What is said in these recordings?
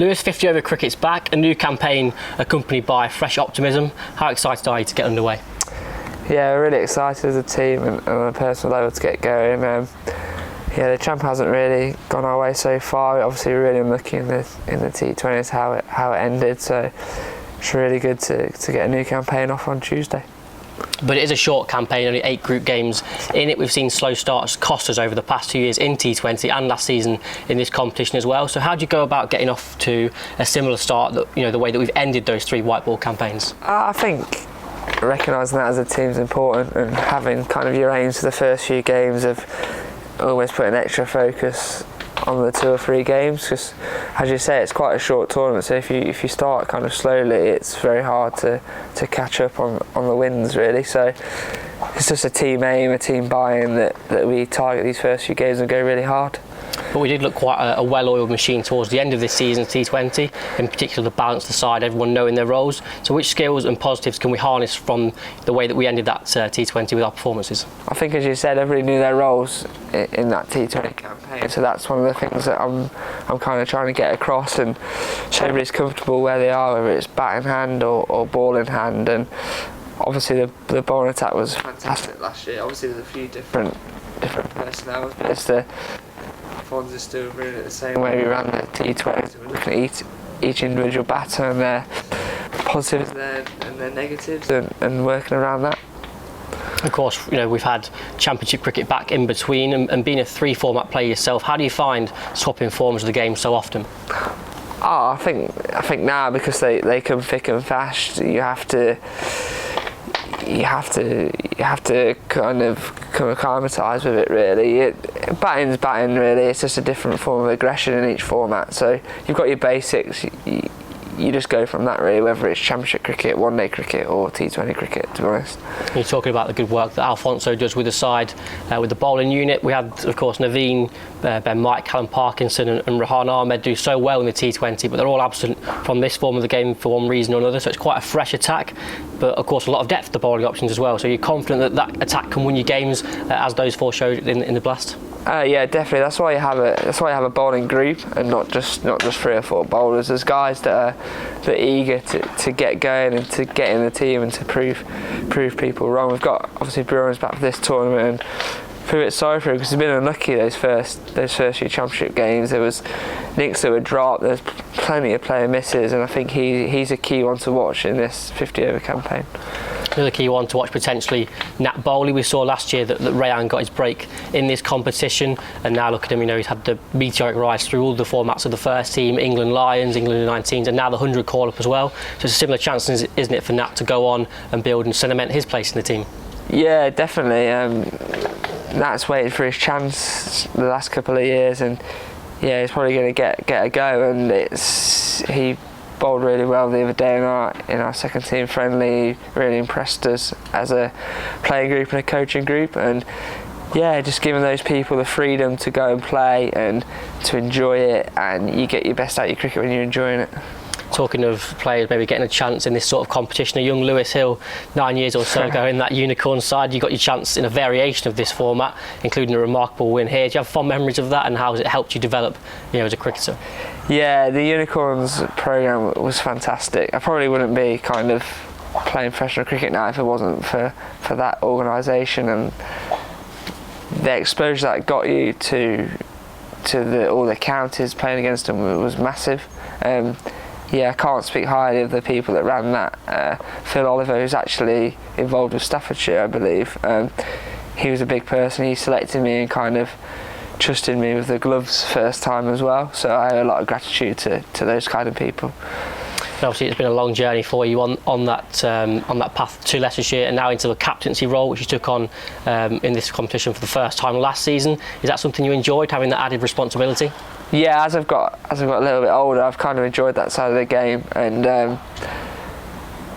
Lewis, 50 over cricket's back, a new campaign accompanied by fresh optimism. How excited are you to get underway? Yeah, we're really excited as a team and on a personal level to get going. The champ hasn't really gone our way so far. Obviously, we're really unlucky in the T20s how it ended. So it's really good to get a new campaign off on Tuesday. But it is a short campaign, only 8 group games in it. We've seen slow starts cost us over the past 2 years in T20 and last season in this competition as well. So how do you go about getting off to a similar start, the way that we've ended those 3 white ball campaigns? I think recognising that as a team is important, and having kind of your aims for the first few games of always putting extra focus on the 2 or 3 games, because as you say, it's quite a short tournament, so if you start kind of slowly, it's very hard to catch up on the wins really. So it's just a team aim, a team buy-in that we target these first few games and go really hard. But we did look quite a well-oiled machine towards the end of this season, T20, in particular the balance, the side, everyone knowing their roles. So which skills and positives can we harness from the way that we ended that T20 with our performances? I think, as you said, everybody knew their roles in that T20 campaign, so that's one of the things that I'm kind of trying to get across, and so everybody's comfortable where they are, whether it's bat in hand or ball in hand. And obviously the bowling attack was fantastic last year. Obviously there's a few different personnel, but it's the Fonz is still running it the same way we ran the T20. So we're looking at each individual batter and their positives and their negatives, and working around that. Of course, we've had Championship cricket back in between, and being a 3 format player yourself, how do you find swapping forms of the game so often? I think now, because they come thick and fast, you have to kind of acclimatise with it really. Batting's batting really, it's just a different form of aggression in each format. So you've got your basics, you just go from that really, whether it's Championship cricket, one day cricket or T20 cricket, to be honest. You're talking about the good work that Alfonso does with the side, with the bowling unit. We had, of course, Naveen, Ben Mike, Callum Parkinson and Rahan Ahmed do so well in the T20, but they're all absent from this form of the game for one reason or another, so it's quite a fresh attack, but of course a lot of depth to the bowling options as well. So you're confident that attack can win you games, as those 4 showed in the Blast? Yeah, definitely. That's why you have a bowling group and not just 3 or 4 bowlers. There's guys that are eager to get going and to get in the team and to prove people wrong. We've got obviously Bruins back for this tournament, and I feel a bit sorry for him because he's been unlucky those first few Championship games. There was nicks that were dropped. There's plenty of player misses, and I think he's a key one to watch in this 50 over campaign. Another key one to watch potentially, Nat Bowley. We saw last year that Rayan got his break in this competition, and now look at him, he's had the meteoric rise through all the formats of the first team, England Lions, England 19s, and now the 100 call-up as well. So it's a similar chance, isn't it, for Nat to go on and build and cement his place in the team? Yeah, definitely. Nat's waited for his chance the last couple of years, and yeah, he's probably going to get a go, and he bowled really well the other day in our second team friendly. He really impressed us as a playing group and a coaching group, and yeah, just giving those people the freedom to go and play and to enjoy it, and you get your best out of your cricket when you're enjoying it. Talking of players maybe getting a chance in this sort of competition, a young Lewis Hill, 9 years or so ago in that Unicorn side, you got your chance in a variation of this format, including a remarkable win here. Do you have fond memories of that, and how has it helped you develop as a cricketer? Yeah, the Unicorns programme was fantastic. I probably wouldn't be kind of playing professional cricket now if it wasn't for that organisation, and the exposure that got you to all the counties playing against them was massive. Yeah, I can't speak highly of the people that ran that. Phil Oliver, who's actually involved with Staffordshire, I believe, he was a big person. He selected me and kind of trusted me with the gloves first time as well. So I owe a lot of gratitude to those kind of people. And obviously it's been a long journey for you on that path to Leicestershire, and now into the captaincy role, which you took on in this competition for the first time last season. Is that something you enjoyed, having that added responsibility? Yeah, as I've got a little bit older, I've kind of enjoyed that side of the game, and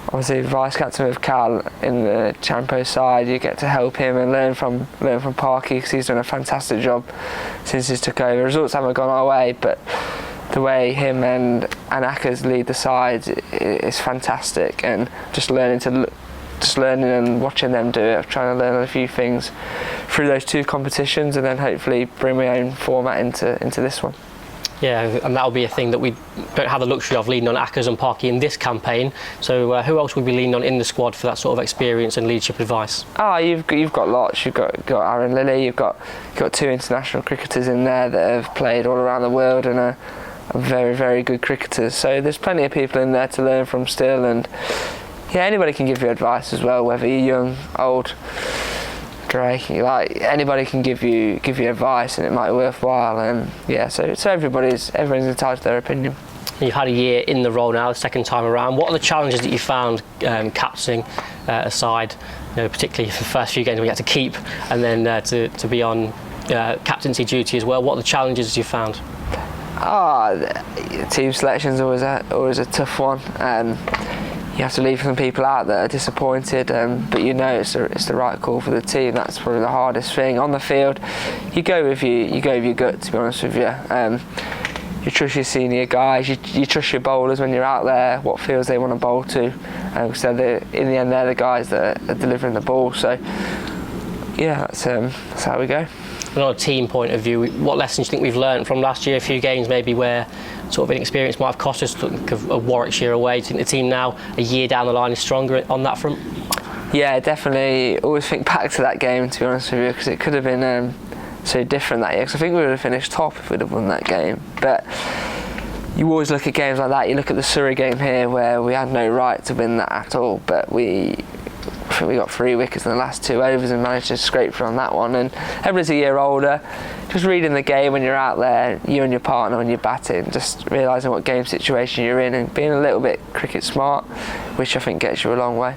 obviously vice captain with Cal in the Champo side, you get to help him and learn from Parky, because he's done a fantastic job since he's took over. Results haven't gone our way, but the way him and Ackers lead the side is fantastic, and just learning and watching them do it. I'm trying to learn a few things through those 2 competitions, and then hopefully bring my own format into this one. Yeah, and that'll be a thing that we don't have the luxury of, leaning on Akers and Parky in this campaign. So who else would be leaning on in the squad for that sort of experience and leadership advice? You've got lots. You've got Aaron Lilly. You've got 2 international cricketers in there that have played all around the world and are very, very good cricketers. So there's plenty of people in there to learn from still. And yeah, anybody can give you advice as well, whether you're young, old, grey. Like, anybody can give you advice, and it might be worthwhile. And yeah, so everybody's entitled to their opinion. You've had a year in the role now, the second time around. What are the challenges that you found captaining aside, particularly for the first few games when you had to keep, and then to be on captaincy duty as well? What are the challenges you found? Team selection's always a tough one. You have to leave some people out that are disappointed, but it's the right call for the team. That's probably the hardest thing. On the field, you go with your gut, to be honest with you. You trust your senior guys, you trust your bowlers when you're out there, what fields they want to bowl to. So in the end, they're the guys that are delivering the ball. So yeah, that's how we go. And on a team point of view, what lessons do you think we've learned from last year? A few games maybe where sort of inexperience might have cost us. Think of Warwickshire away. Do you think the team now, a year down the line, is stronger on that front? Yeah, definitely. Always think back to that game, to be honest with you, because it could have been so different that year. Because I think we would have finished top if we'd have won that game. But you always look at games like that. You look at the Surrey game here, where we had no right to win that at all, but I think we got 3 wickets in the last 2 overs and managed to scrape through on that one. And everybody's a year older, just reading the game when you're out there, you and your partner when you're batting, just realising what game situation you're in and being a little bit cricket smart, which I think gets you a long way.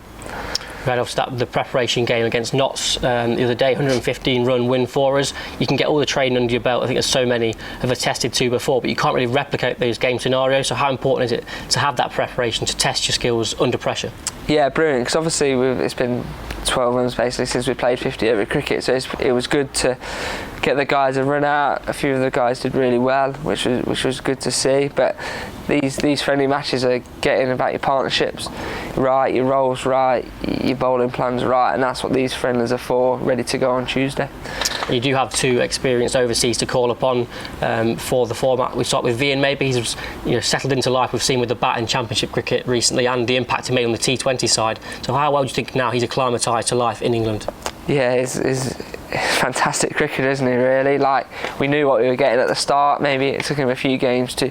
We had obviously the preparation game against Notts the other day, 115 run win for us. You can get all the training under your belt. I think as so many have attested to before, but you can't really replicate those game scenarios. So how important is it to have that preparation to test your skills under pressure? Yeah, brilliant, because obviously it's been 12 months basically since we played 50 over cricket, so it was good to get the guys a run out. A few of the guys did really well, which was good to see. But these friendly matches are getting about your partnerships right, your roles right, your bowling plans right, and that's what these friendlies are for, ready to go on Tuesday. You do have 2 experienced overseas to call upon for the format. We start with Vian. Maybe he's settled into life. We've seen with the bat in Championship cricket recently, and the impact he made on the T20 side. So how well do you think now he's acclimatised to life in England? Yeah, he's fantastic cricketer, isn't he, really? Like, we knew what we were getting at the start. Maybe it took him a few games to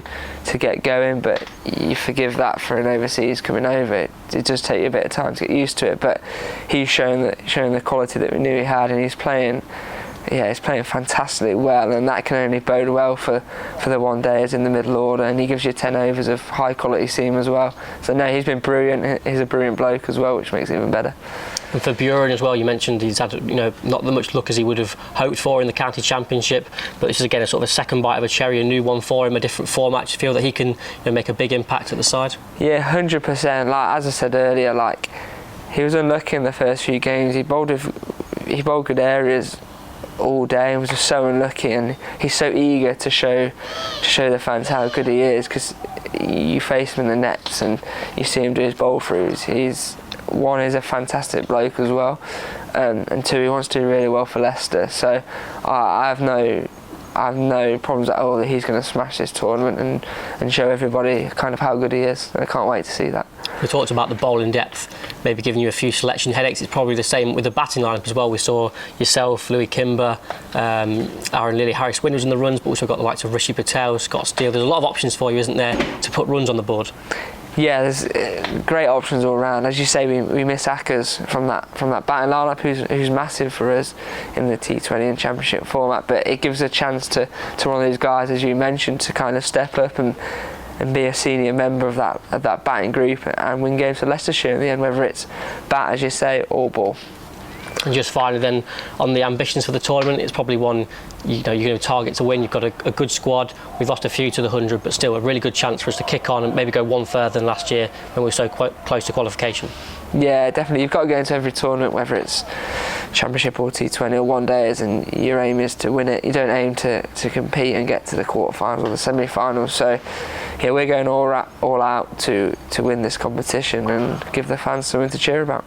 get going, but you forgive that for an overseas coming over. It does take you a bit of time to get used to it, but he's shown the quality that we knew he had, and he's playing fantastically well, and that can only bode well for the one days in the middle order, and he gives you 10 overs of high quality seam as well. So no, he's been brilliant. He's a brilliant bloke as well, which makes it even better. And for Buren as well, you mentioned he's had not that much luck as he would have hoped for in the county championship, but this is again a sort of a second bite of a cherry, a new one for him, a different format. Do you feel that he can make a big impact at the side? Yeah, 100%. Like, as I said earlier, like, he was unlucky in the first few games. He bowled good areas all day and was just so unlucky, and he's so eager to show the fans how good he is, because you face him in the nets and you see him do his bowl throughs. He's a fantastic bloke as well, and 2, he wants to do really well for Leicester. So I have no problems at all that he's going to smash this tournament and show everybody kind of how good he is, and I can't wait to see that. We talked about the bowling depth, maybe giving you a few selection headaches. It's probably the same with the batting lineup as well. We saw yourself, Louis Kimber, Aaron Lilly, Harris Winders in the runs, but also got the likes of Rishi Patel, Scott Steele. There's a lot of options for you, isn't there, to put runs on the board? Yeah, there's great options all round. As you say, we miss Akers from that batting lineup, who's massive for us in the T20 and Championship format. But it gives a chance to one of these guys, as you mentioned, to kind of step up and be a senior member of that batting group and win games for Leicestershire in the end, whether it's bat, as you say, or ball. And just finally then, on the ambitions for the tournament, it's probably one you're going to target to win. You've got a good squad. We've lost a few to the 100, but still a really good chance for us to kick on and maybe go one further than last year when we were so quite close to qualification. Yeah, definitely. You've got to go into every tournament, whether it's Championship or T20 or one days, and your aim is to win it. You don't aim to compete and get to the quarterfinals or the semi-finals. So yeah, we're going all out to win this competition and give the fans something to cheer about.